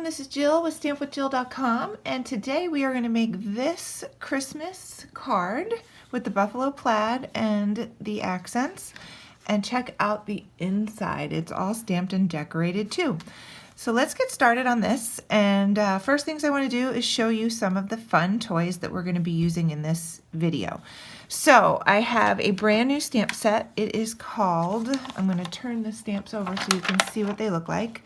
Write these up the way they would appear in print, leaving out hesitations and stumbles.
this is Jill with stampwithjill.com, and today we are going to make this Christmas card with the buffalo plaid and the accents, and check out the inside. It's all stamped and decorated too. So let's get started on this, and first things I want to do is show you some of the fun toys that we're going to be using in this video. So I have a brand new stamp set. It is called, I'm going to turn the stamps over so you can see what they look like.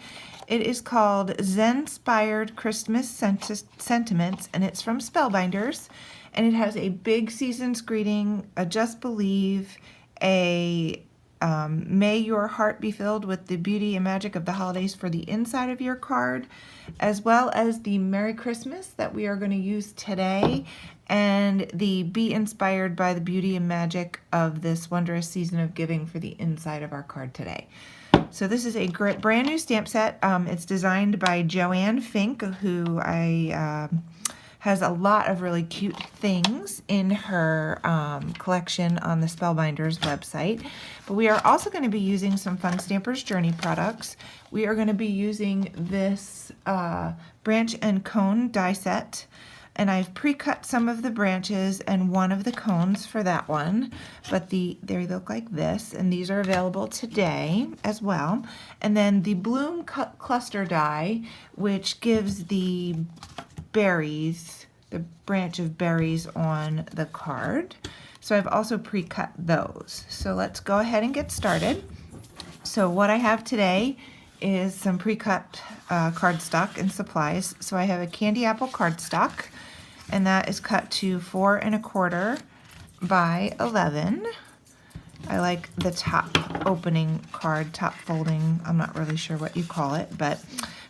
It is called Zenspired Christmas Sentiments, and it's from Spellbinders, and it has a big season's greeting, a just believe, a may your heart be filled with the beauty and magic of the holidays for the inside of your card, as well as the Merry Christmas that we are going to use today, and the be inspired by the beauty and magic of this wondrous season of giving for the inside of our card today. So this is a great brand new stamp set. It's designed by Joanne Fink, who has a lot of really cute things in her collection on the Spellbinders website. But we are also going to be using some Fun Stampers Journey products. We are going to be using this branch and cone die set. And I've pre-cut some of the branches and one of the cones for that one, but they look like this, and these are available today as well. And then the bloom cluster die, which gives the berries, the branch of berries on the card. So I've also pre-cut those. So let's go ahead and get started. So what I have today is some pre-cut cardstock and supplies. So I have a candy apple cardstock, and that is cut to 4 1/4 by 11. I like the top opening card, top folding, I'm not really sure what you call it, but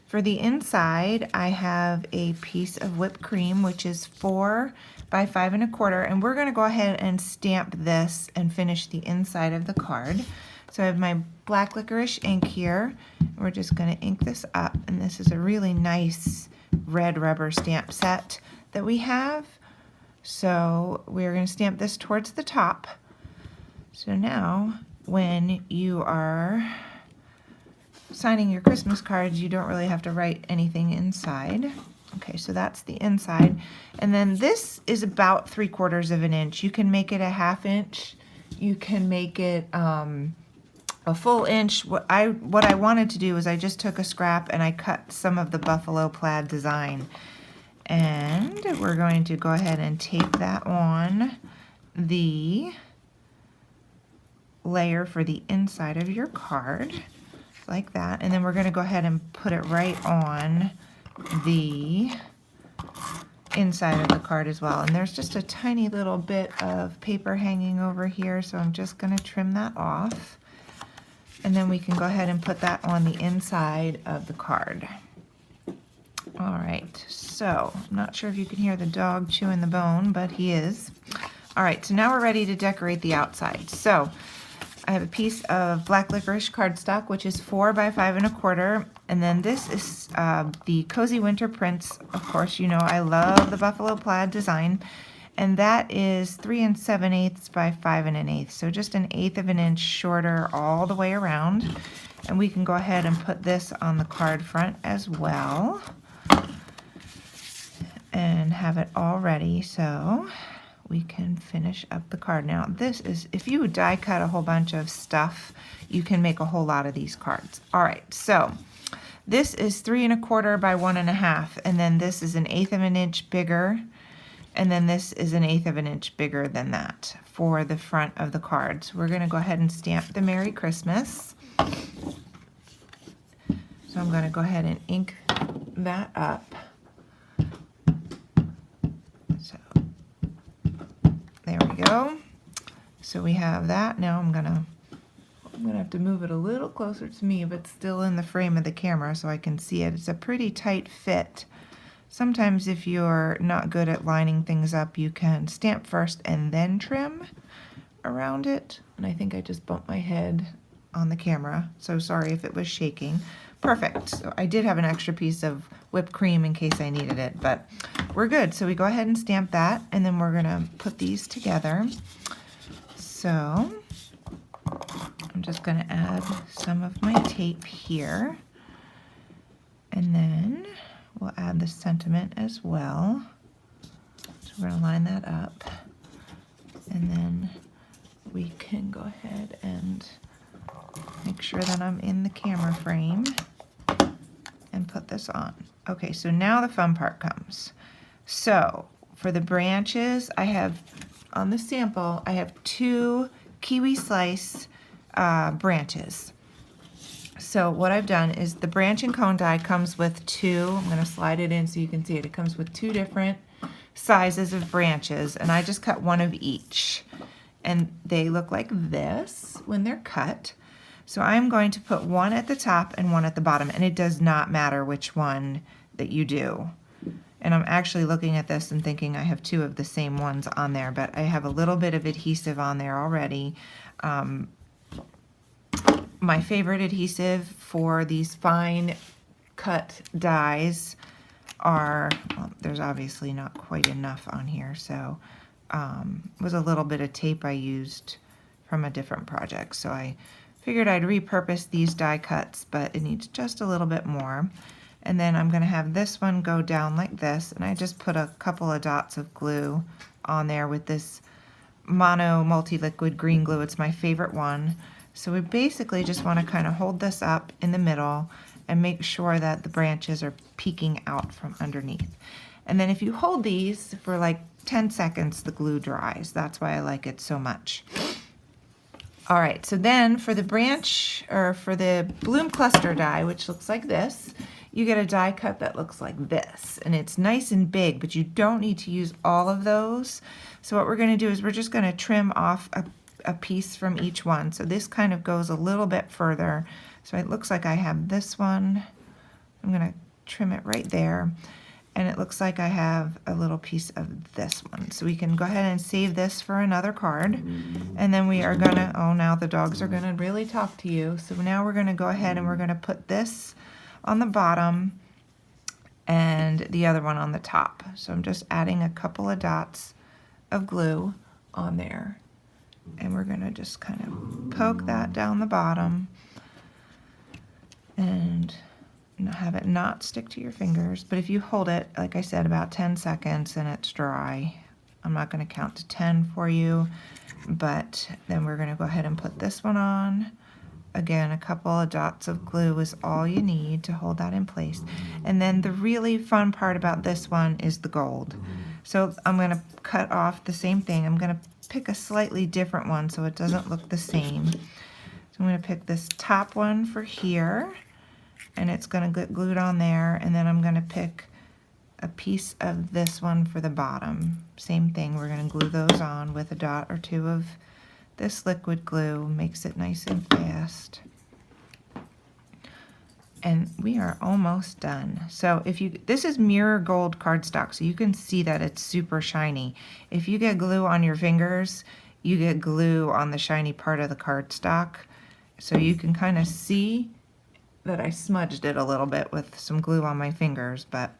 for the inside I have a piece of whipped cream, which is 4 by 5 1/4, and we're going to go ahead and stamp this and finish the inside of the card. So I have my black licorice ink here. We're just going to ink this up, and this is a really nice red rubber stamp set that we have. So we're going to stamp this towards the top. So now when you are signing your Christmas cards, you don't really have to write anything inside. Okay, so that's the inside. And then this is about 3/4 of an inch. You can make it a 1/2 inch. You can make it a full inch. What I wanted to do is I just took a scrap and I cut some of the buffalo plaid design. And we're going to go ahead and tape that on the layer for the inside of your card, like that. And then we're going to go ahead and put it right on the inside of the card as well. And there's just a tiny little bit of paper hanging over here, so I'm just going to trim that off. And then we can go ahead and put that on the inside of the card. All right, so I'm not sure if you can hear the dog chewing the bone, but he is. All right, so now we're ready to decorate the outside. So I have a piece of black licorice cardstock, which is 4 by 5 1/4, and then this is the Cozy Winter Prints. Of course, you know I love the buffalo plaid design, and that is 3 7/8 by 5 1/8, so just 1/8 of an inch shorter all the way around. And we can go ahead and put this on the card front as well, and have it all ready so we can finish up the card. Now this is, if you die cut a whole bunch of stuff, you can make a whole lot of these cards. All right, so this is 3 1/4 by 1 1/2, and then this is 1/8 of an inch bigger, and then this is 1/8 of an inch bigger than that for the front of the card. So we're going to go ahead and stamp the Merry Christmas. So I'm going to go ahead and ink that up. So there we go. So we have that. Now I'm gonna have to move it a little closer to me, but still in the frame of the camera so I can see it. It's a pretty tight fit. Sometimes if you're not good at lining things up, you can stamp first and then trim around it. And I think I just bumped my head on the camera, so sorry if it was shaking. Perfect. So I did have an extra piece of whipped cream in case I needed it, but we're good. So we go ahead and stamp that, and then we're gonna put these together. So I'm just gonna add some of my tape here, and then we'll add the sentiment as well. So we're going to line that up. And then we can go ahead and make sure that I'm in the camera frame and put this on. Okay, so now the fun part comes. So for the branches, I have, on the sample, I have 2 kiwi slice branches. So what I've done is the branch and cone die comes with 2, I'm going to slide it in so you can see it. It comes with 2 different sizes of branches, and I just cut 1 of each. And they look like this when they're cut. So I'm going to put 1 at the top and 1 at the bottom, and it does not matter which one that you do. And I'm actually looking at this and thinking I have 2 of the same ones on there, but I have a little bit of adhesive on there already. My favorite adhesive for these fine cut dies are, well, there's obviously not quite enough on here, so was a little bit of tape I used from a different project. So I figured I'd repurpose these die cuts, but it needs just a little bit more. And then I'm going to have this one go down like this, and I just put a couple of dots of glue on there with this mono multi-liquid green glue. It's my favorite one. So we basically just want to kind of hold this up in the middle and make sure that the branches are peeking out from underneath. And then if you hold these for like 10 seconds, the glue dries. That's why I like it so much. All right, so then for the branch, or for the bloom cluster die, which looks like this, you get a die cut that looks like this. And it's nice and big, but you don't need to use all of those. So what we're going to do is we're just going to trim off a piece from each one. So this kind of goes a little bit further. So it looks like I have this one. I'm going to trim it right there. And it looks like I have a little piece of this one. So we can go ahead and save this for another card. And then we are gonna, oh, now the dogs are gonna really talk to you. So now we're gonna go ahead and we're gonna put this on the bottom and the other one on the top. So I'm just adding a couple of dots of glue on there. And we're gonna just kind of poke that down the bottom and have it not stick to your fingers. But if you hold it, like I said, about 10 seconds and it's dry, I'm not going to count to 10 for you, but then we're going to go ahead and put this one on. Again, a couple of dots of glue is all you need to hold that in place. And then the really fun part about this one is the gold. So I'm going to cut off the same thing. I'm going to pick a slightly different one so it doesn't look the same. So I'm going to pick this top one for here, and it's going to get glued on there, and then I'm going to pick a piece of this one for the bottom. Same thing, we're going to glue those on with a dot or 2 of this liquid glue. Makes it nice and fast. And we are almost done. So if you, this is mirror gold cardstock, so you can see that it's super shiny. If you get glue on your fingers, you get glue on the shiny part of the cardstock. So you can kind of see that I smudged it a little bit with some glue on my fingers, but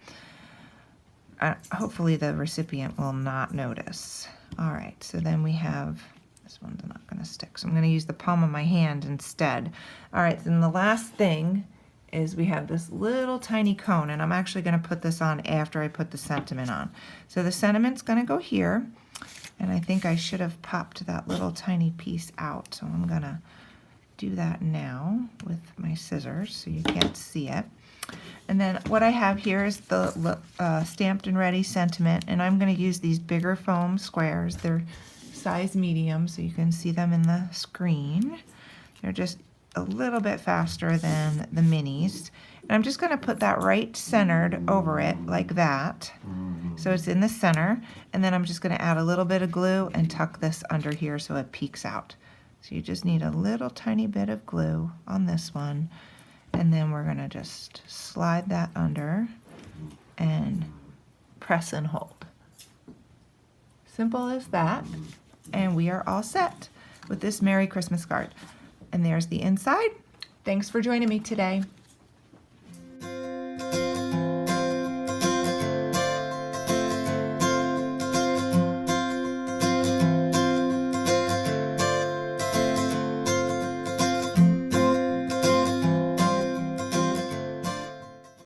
hopefully the recipient will not notice. All right, so then we have, this one's not going to stick, so I'm going to use the palm of my hand instead. All right, then the last thing is we have this little tiny cone, and I'm actually going to put this on after I put the sentiment on. So the sentiment's going to go here, and I think I should have popped that little tiny piece out, so I'm going to do that now with my scissors so you can't see it. And then what I have here is the stamped and ready sentiment, and I'm going to use these bigger foam squares. They're size medium, so you can see them in the screen. They're just a little bit faster than the minis. And I'm just going to put that right centered over it like that, so it's in the center. And then I'm just going to add a little bit of glue and tuck this under here so it peeks out. So you just need a little tiny bit of glue on this one, and then we're going to just slide that under and press and hold. Simple as that, and we are all set with this Merry Christmas card. And there's the inside. Thanks for joining me today.